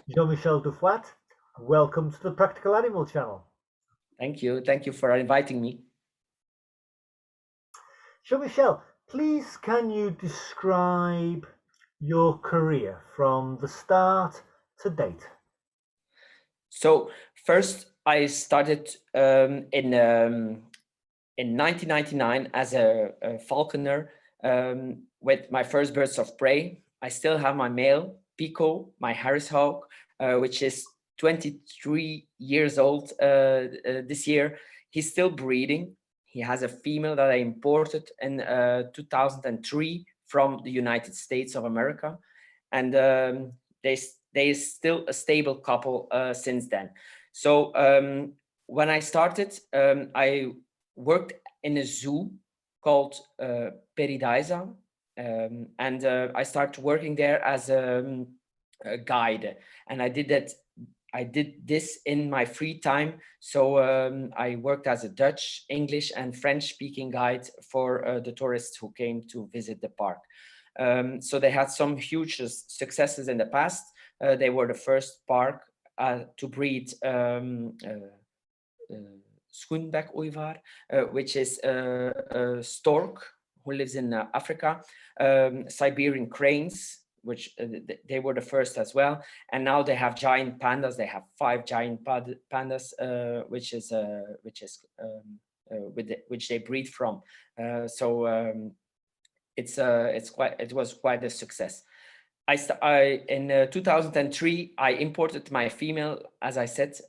Jean-Michel Defoirdt, welcome to the Practical Animal Channel. Thank you. Thank you for inviting me. Jean-Michel, please can you describe your career from the start to date? So first, I started in 1999 as a falconer with my first birds of prey. I still have my male, Pico, my Harris hawk, which is 23 years old this year. He's still breeding. He has a female that I imported in 2003 from the United States of America. And they still a stable couple since then. So when I started, I worked in a zoo called Peridaisa, and I started working there as a guide, and I did this in my free time. So I worked as a Dutch, English, and French-speaking guide for the tourists who came to visit the park. So they had some huge successes in the past. They were the first park to breed Schoenbeck Oivar, which is a stork who lives in Africa, Siberian cranes, which they were the first as well. And now they have giant pandas. They have 5 giant pandas, which they breed from. It was quite a success. In 2003, I imported my female, as I said,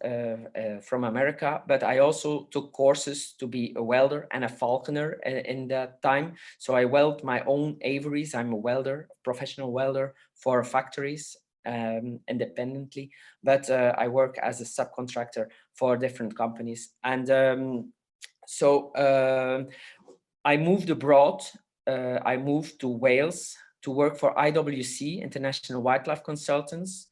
from America, but I also took courses to be a welder and a falconer in that time. So I weld my own aviaries. I'm a welder, professional welder for factories independently, but I work as a subcontractor for different companies. And so I moved abroad. I moved to Wales to work for IWC, International Wildlife Consultants.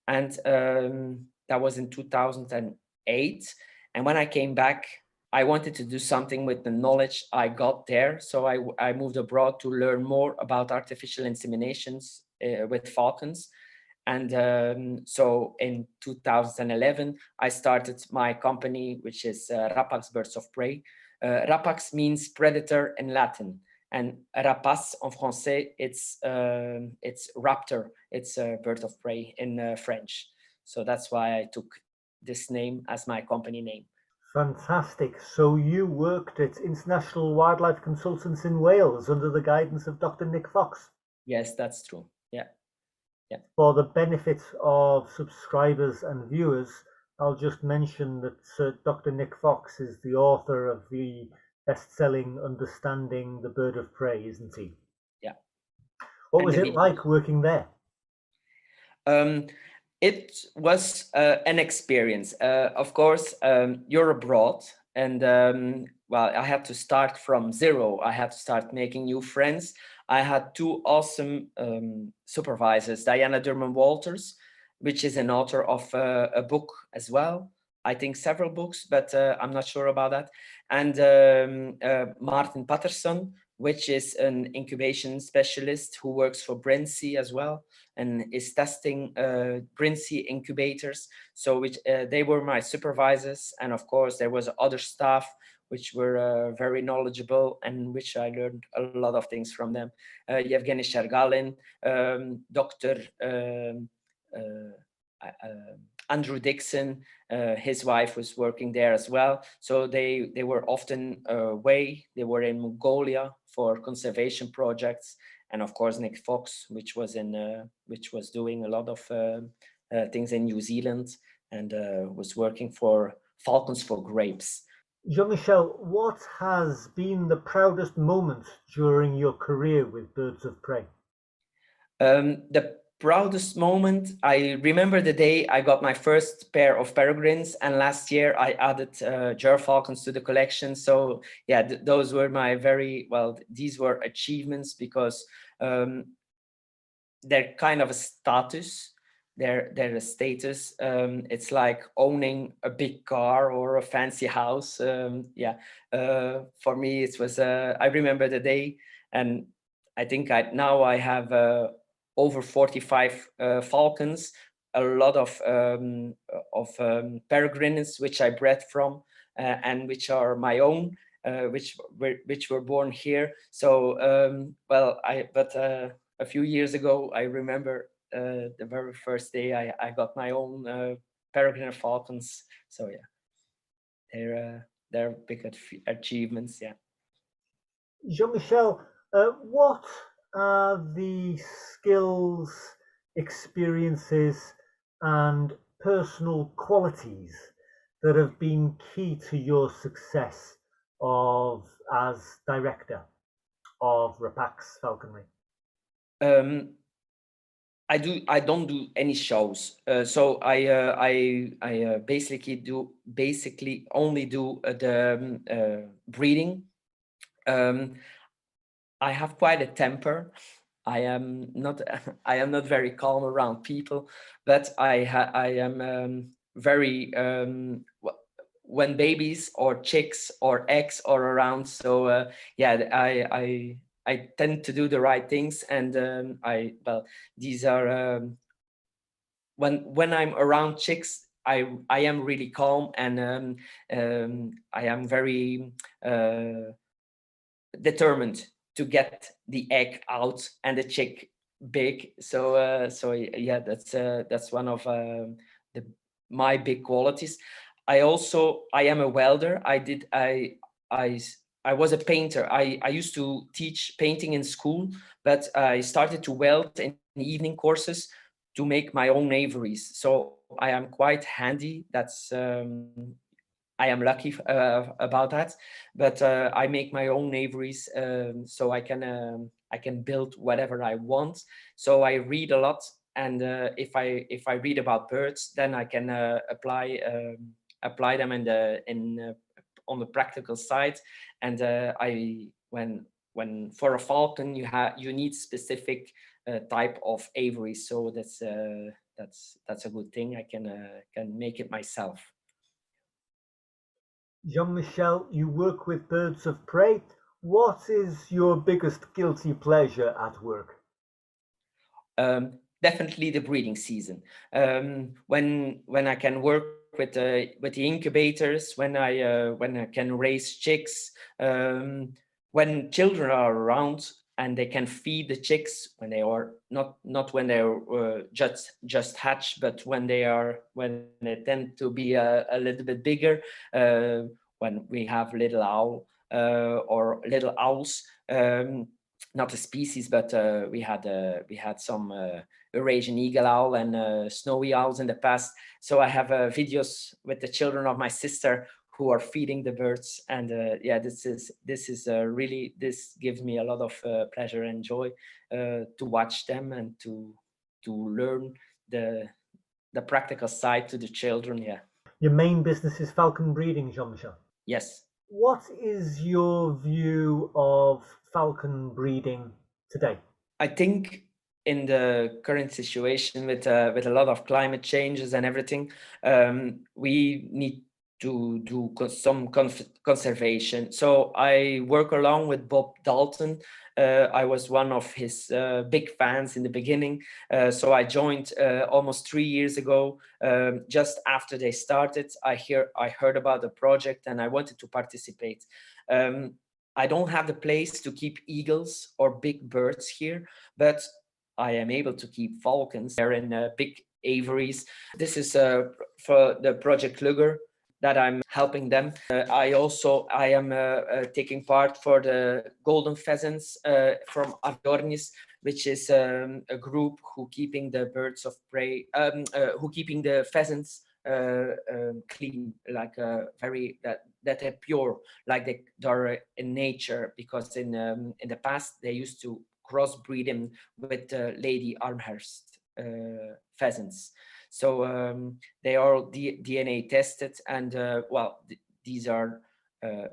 And that was in 2008. And when I came back, I wanted to do something with the knowledge I got there. So I moved abroad to learn more about artificial inseminations with falcons. And so in 2011, I started my company, which is Rapax Birds of Prey. Rapax means predator in Latin. And rapace en français, it's raptor. It's a bird of prey in French. So that's why I took this name as my company name. Fantastic. So you worked at International Wildlife Consultants in Wales under the guidance of Dr. Nick Fox? Yes, that's true. Yeah. For the benefit of subscribers and viewers, I'll just mention that Dr. Nick Fox is the author of the best-selling Understanding the Bird of Prey, isn't he? Yeah. What was it like working there? It was an experience. Of course, you're abroad, and well, I had to start from zero. I had to start making new friends. I had 2 awesome supervisors, Diana Durman Walters, which is an author of a book as well. I think several books, but I'm not sure about that. And Martin Patterson, which is an incubation specialist who works for Brinsea as well, and is testing Brinsea incubators. So which they were my supervisors. And of course, there was other staff which were very knowledgeable and which I learned a lot of things from them. Yevgeny Shergalin, Dr. Andrew Dixon, his wife was working there as well. So they were often away. They were in Mongolia for conservation projects. And of course, Nick Fox, which was doing a lot of things in New Zealand and was working for Falcons for Grapes. Jean-Michel, what has been the proudest moment during your career with Birds of Prey? The proudest moment, I remember the day I got my first pair of peregrines, and last year I added gerfalcons to the collection. So yeah, those were my these were achievements because they're kind of a status. They're a status. It's like owning a big car or a fancy house. For me, it was. I remember the day, and I think now I have over 45 falcons, a lot of peregrines which I bred from and which are my own, which were born here. So a few years ago, I remember the very first day I got my own peregrine falcons. So yeah, they're big achievements. Yeah. Jean-Michel, what are the skills, experiences, and personal qualities that have been key to your success as director of Rapax Falconry? I don't do any shows, so I basically only do the breeding. I have quite a temper. I am not I am not very calm around people, but I am very when babies or chicks or eggs are around. So yeah, I tend to do the right things, and these are when I'm around chicks, I am really calm, and I am very determined to get the egg out and the chick big. So yeah, that's one of my big qualities. I am a welder. I was a painter. I used to teach painting in school, but I started to weld in evening courses to make my own aviaries. So I am quite handy. I am lucky about that, but I make my own aviaries, so I can build whatever I want. So I read a lot, and if I read about birds, then I can apply them on the practical side. And when for a falcon you need specific type of aviary, so that's a good thing. I can make it myself. Jean-Michel, you work with birds of prey. What is your biggest guilty pleasure at work? Definitely the breeding season. When I can work with the incubators, when I can raise chicks, when children are around and they can feed the chicks when they are not when they're just hatched, but when they tend to be a little bit bigger. When we have little owl or little owls. Not a species, but we had some Eurasian eagle owl and snowy owls in the past. So I have videos with the children of my sister who are feeding the birds, and yeah, this is really, this gives me a lot of pleasure and joy to watch them and to learn the practical side to the children. Yeah. Your main business is falcon breeding, Jean-Michel. Yes. What is your view of falcon breeding today? I think in the current situation with a lot of climate changes and everything, we need to do some conservation. So I work along with Bob Dalton. I was one of his big fans in the beginning. So I joined almost 3 years ago. Just after they started, I heard about the project and I wanted to participate. I don't have the place to keep eagles or big birds here, but I am able to keep falcons. They're in big aviaries. This is for the Project Luger that I'm helping them. I am taking part for the golden pheasants from Aviornis, which is a group who keeping the birds of prey, who keeping the pheasants clean, like very that are pure, like they're in nature, because in the past they used to crossbreed them with Lady Armhurst pheasants. So they are DNA tested, and these are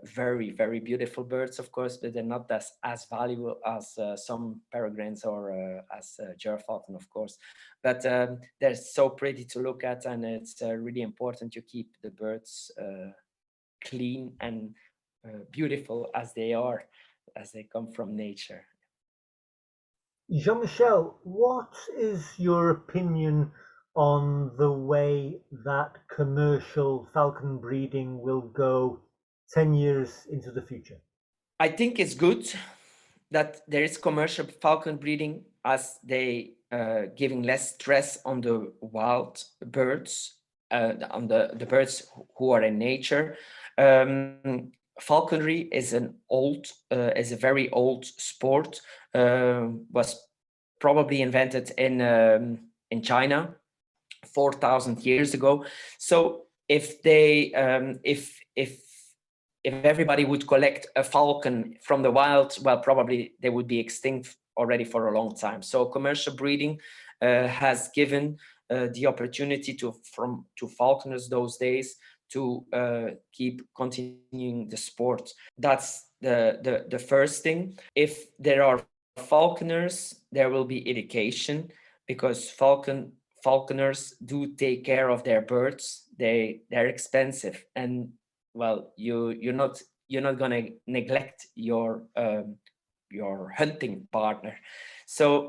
very, very beautiful birds, of course, but they're not as valuable as some peregrines or as gerfalcon, of course. But they're so pretty to look at, and it's really important to keep the birds clean and beautiful as they are, as they come from nature. Jean-Michel, what is your opinion on the way that commercial falcon breeding will go 10 years into the future? I think it's good that there is commercial falcon breeding, as they giving less stress on the wild birds, on the birds who are in nature. Falconry is is a very old sport. Was probably invented in China 4,000 years ago. So if they if everybody would collect a falcon from the wild, well, probably they would be extinct already for a long time. So commercial breeding has given the opportunity to falconers those days to keep continuing the sport. That's the first thing. If there are falconers, there will be education, because falconers do take care of their birds. They're expensive, and well, you're not going to neglect your hunting partner. So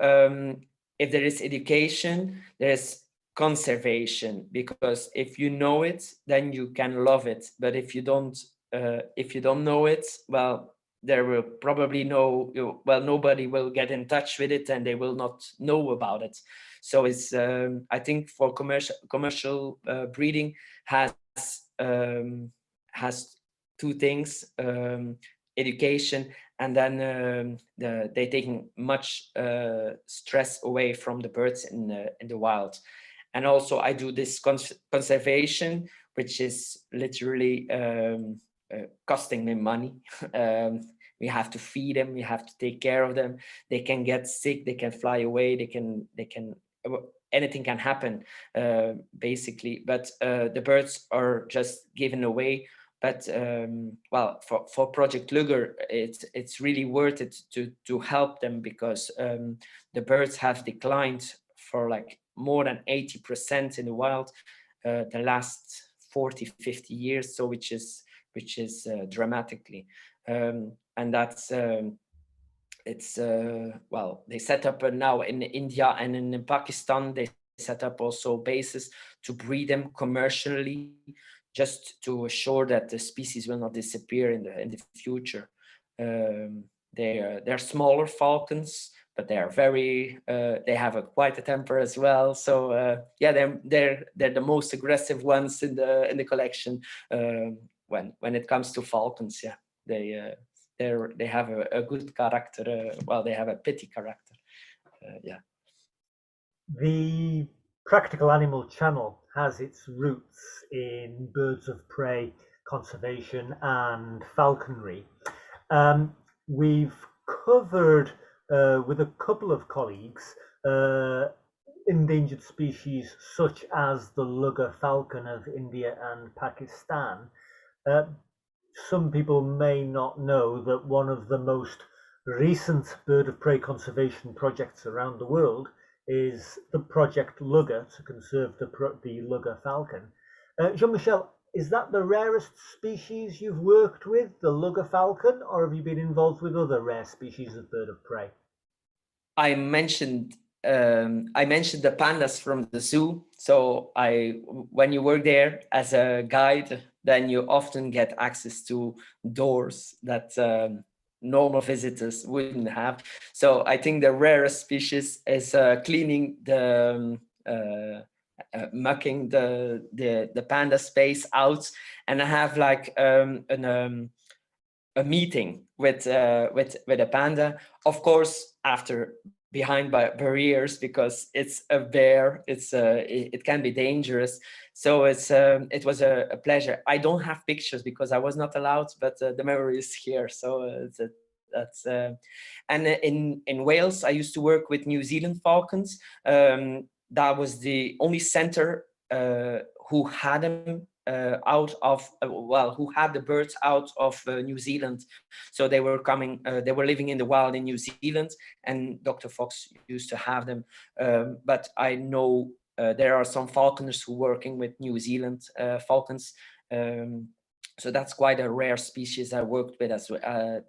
if there is education, there's conservation, because if you know it, then you can love it. But if you don't know it, well, there will probably nobody will get in touch with it, and they will not know about it. So it's I think for commercial breeding has two things: education, and then they taking much stress away from the birds in the wild. And also I do this conservation, which is literally costing me money. We have to feed them, we have to take care of them. They can get sick, they can fly away, they can anything can happen, basically. But the birds are just given away. But well, for Project Luger, it's really worth it to help them, because the birds have declined for like more than 80% in the wild the last 40-50 years. So which is dramatically, and that's it's well, they set up now in India and in Pakistan. They set up also bases to breed them commercially, just to assure that the species will not disappear in the future. They're smaller falcons, but they are very they have quite a temper as well. So yeah, they're the most aggressive ones in the collection when it comes to falcons. Yeah, they have a good character. Well, they have a pity character. Yeah. The Practical Animal channel has its roots in birds of prey conservation and falconry. We've covered with a couple of colleagues endangered species such as the Luger falcon of India and Pakistan. Some people may not know that one of the most recent bird of prey conservation projects around the world is the Project Luger to conserve the Luger falcon. Jean-Michel, is that the rarest species you've worked with, the Luger falcon, or have you been involved with other rare species of bird of prey? I mentioned the pandas from the zoo. So when you work there as a guide, then you often get access to doors that normal visitors wouldn't have. So I think the rarest species is cleaning mucking the panda space out, and I have like a meeting with a panda, of course, after behind barriers, because it's a bear. It can be dangerous. So it was a pleasure. I don't have pictures because I was not allowed, but the memory is here. So that's and in Wales, I used to work with New Zealand falcons. That was the only center who had them out of who had the birds out of New Zealand. So they were coming, they were living in the wild in New Zealand, and Dr. Fox used to have them. But I know there are some falconers who working with New Zealand falcons. So that's quite a rare species I worked with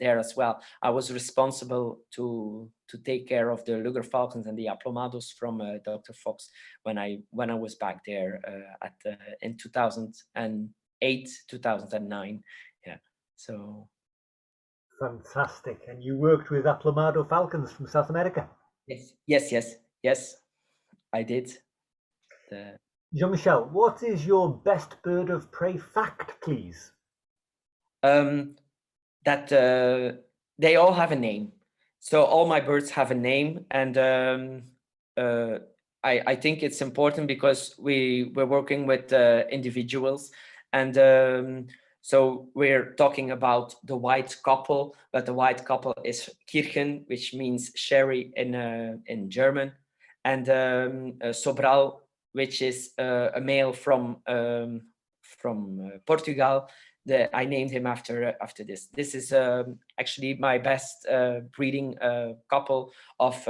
there as well. I was responsible to take care of the Luger Falcons and the Aplomados from Dr. Fox when I was back there in 2008, 2009. Yeah, so. Fantastic. And you worked with Aplomado falcons from South America? Yes, I did. Jean-Michel, what is your best bird of prey fact, please? That they all have a name. So all my birds have a name, and I think it's important because we're working with individuals, and so we're talking about the white couple, but the white couple is Kirchen, which means sherry in German, and Sobral, which is a male from Portugal. I named him after this. This is actually my best breeding couple of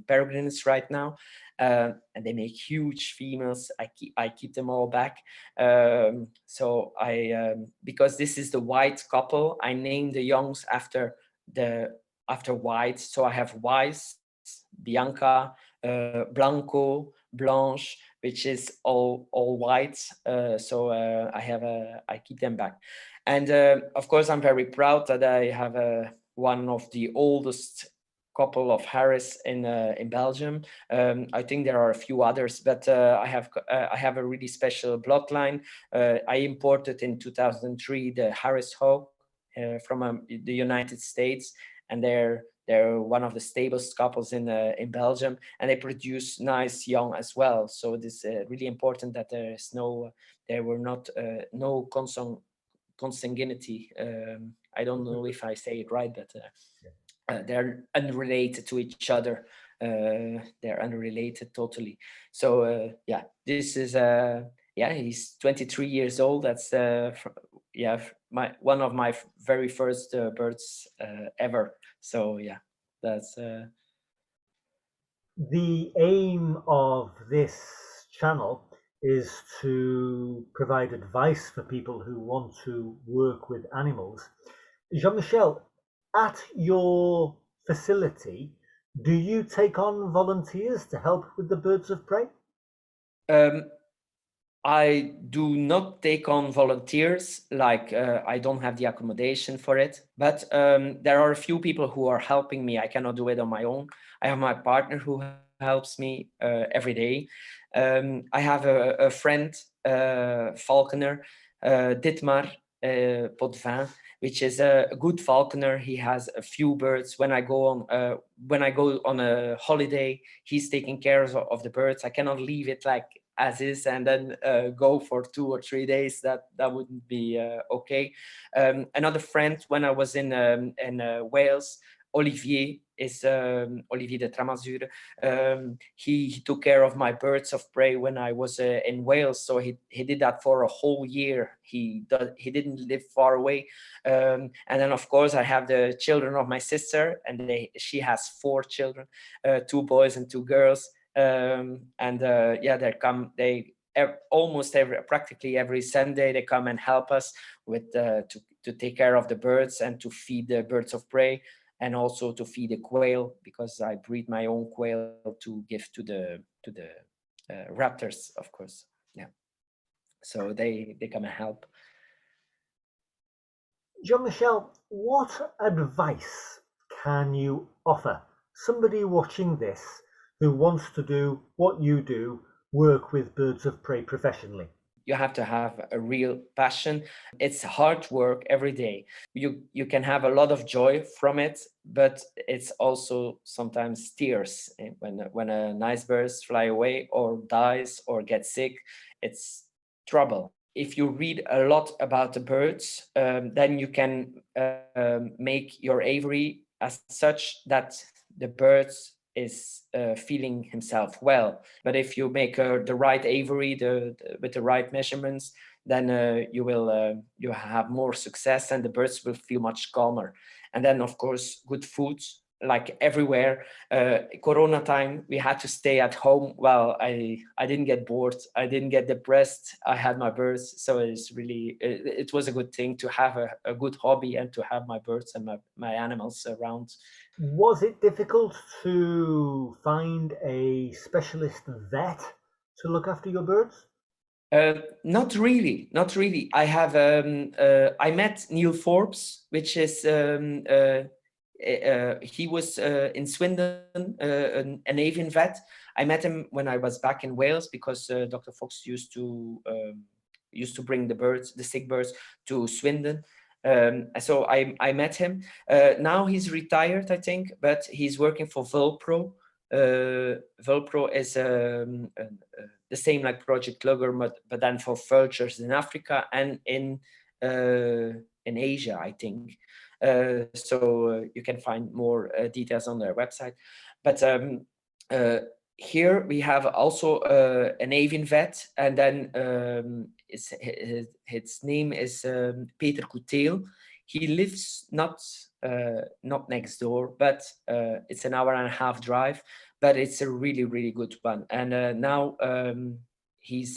peregrines right now, and they make huge females. I keep them all back. So because this is the white couple, I named the youngs after white. So I have Weiss, Bianca, Blanco, Blanche, which is all white. So I keep them back, and of course I'm very proud that I have one of the oldest couple of Harris in Belgium. I think there are a few others, but I have a really special bloodline. I imported in 2003 the Harris Hawk from the United States, and they're one of the stablest couples in Belgium, and they produce nice young as well. So it is really important that there were not no consanguinity. I don't know if I say it right, but they're unrelated to each other. They're unrelated totally. So yeah, this is he's 23 years old. That's one of my very first birds ever. So yeah, that's the aim of this channel is to provide advice for people who want to work with animals. Jean-Michel, at your facility, do you take on volunteers to help with the birds of prey? I do not take on volunteers, like I don't have the accommodation for it, but there are a few people who are helping me. I cannot do it on my own. I have my partner who helps me every day. I have a friend, falconer, Dietmar Potvin, which is a good falconer. He has a few birds. When I go on a holiday, he's taking care of the birds. I cannot leave it like as is and then go for 2 or 3 days. That wouldn't be okay. Another friend, when I was in Wales, Olivier de Tramazure. He took care of my birds of prey when I was in Wales, so he did that for a whole year. He didn't live far away, and then of course I have the children of my sister, and she has 4 children, 2 boys and 2 girls. Practically every Sunday they come and help us with to take care of the birds and to feed the birds of prey, and also to feed the quail, because I breed my own quail to give to the raptors, of course. Yeah, so they come and help. Jean-Michel, what advice can you offer somebody watching this who wants to do what you do, work with birds of prey professionally? You have to have a real passion. It's hard work every day. You can have a lot of joy from it, but it's also sometimes tears when a nice bird fly away or dies or gets sick. It's trouble. If you read a lot about the birds, then you can make your aviary as such that the birds is feeling himself well. But if you make the right aviary with the right measurements, then you have more success and the birds will feel much calmer. And then of course good food, like everywhere. Corona time, we had to stay at home. Well, I didn't get bored. I didn't get depressed. I had my birds. So it's really, it was a good thing to have a good hobby and to have my birds and my animals around. Was it difficult to find a specialist vet to look after your birds? Not really, not really. I have I met Neil Forbes, which is he was in Swindon, an avian vet. I met him when I was back in Wales because Dr. Fox used to bring the birds, the sick birds, to Swindon. So I met him. Now he's retired, I think, but he's working for Vulpro. Vulpro is the same like Project Lugger, but then for vultures in Africa and in Asia, I think. So you can find more details on their website. But here we have also an avian vet, and then his name is Peter Coutel. He lives not next door, but it's an hour and a half drive. But it's a really, really good one. And now he's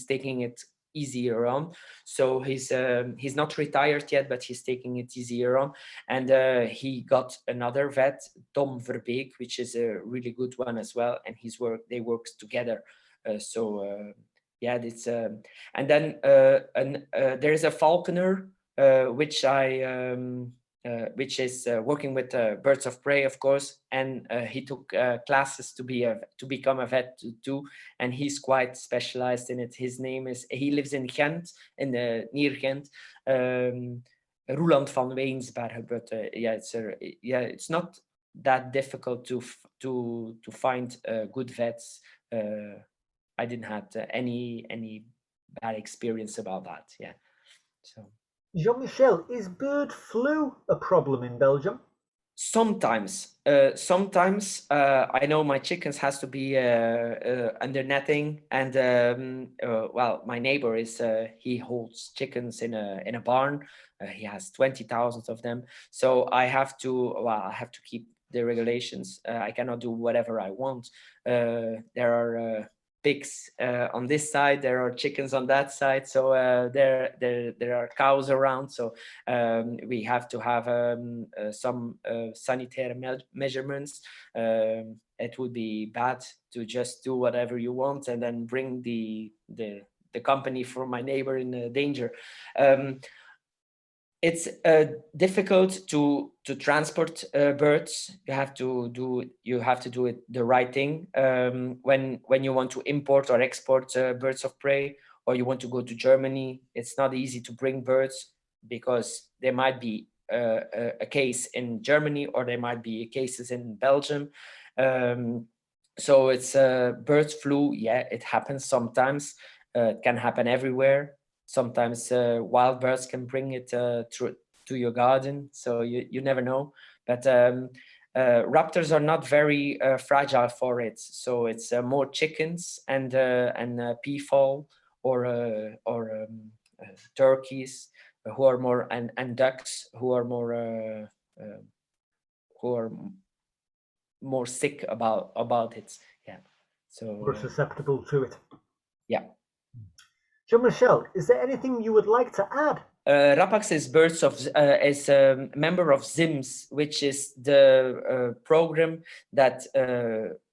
taking it easier on. So he's not retired yet, but he's taking it easier on. And he got another vet, Tom Verbeek, which is a really good one as well. And they work together. Yeah, it's and then there is a falconer which is working with Birds of Prey, of course, and he took classes to become a vet too, and he's quite specialized in it. He lives in Ghent, near Ghent, Roeland van Weensbergen, but it's not that difficult to find good vets. I didn't have any bad experience about that. Yeah, so. Jean-Michel, is bird flu a problem in Belgium? Sometimes, I know my chickens has to be under netting, and well, my neighbor he holds chickens in a barn. He has 20,000 of them, so I have to keep the regulations. I cannot do whatever I want. There are pigs on this side, there are chickens on that side, so there are cows around, so we have to have some sanitary measurements. It would be bad to just do whatever you want and then bring the company from my neighbor in danger. It's difficult to transport birds. You have to do it the right thing. When you want to import or export birds of prey, or you want to go to Germany, it's not easy to bring birds because there might be a case in Germany, or there might be cases in Belgium. So it's bird flu. Yeah, it happens sometimes. It can happen everywhere. Sometimes wild birds can bring it to your garden, so you never know. But raptors are not very fragile for it, so it's more chickens and peafowl or turkeys who are more, and ducks who are more sick about it. Yeah, so More susceptible to it. yeah. Jean-Michel, is there anything you would like to add? Rapax is is a member of ZIMS, which is the program that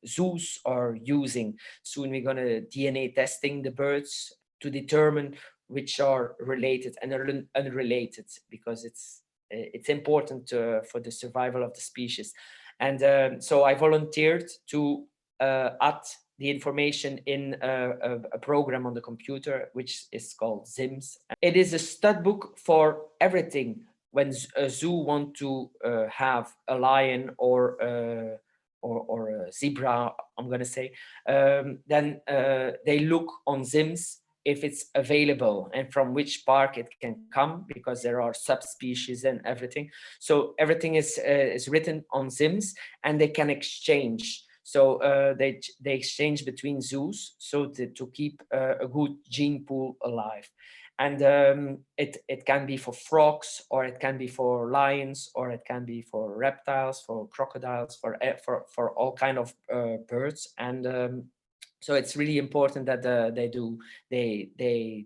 zoos are using. Soon we're going to DNA testing the birds to determine which are related and unrelated, because it's important for the survival of the species. And so I volunteered to add the information in a program on the computer, which is called ZIMS. It is a stud book for everything. When a zoo want to have a lion or a zebra, I'm going to say, then they look on ZIMS if it's available and from which park it can come, because there are subspecies and everything. So everything is written on ZIMS, and they can exchange. So they exchange between zoos, so to keep a good gene pool alive. And it can be for frogs, or it can be for lions, or it can be for reptiles, for crocodiles, for all kind of birds. And so it's really important that they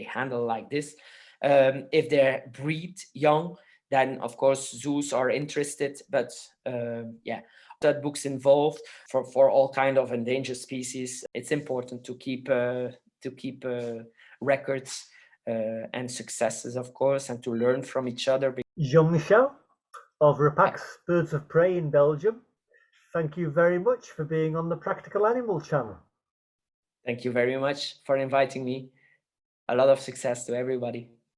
handle like this. If they breed young, then of course zoos are interested, but yeah, that books involved for all kind of endangered species. It's important to keep records and successes, of course, and to learn from each other. Jean-Michel of Rapax Birds of Prey in Belgium, thank you very much for being on the Practical Animal channel. Thank you very much for inviting me. A lot of success to everybody.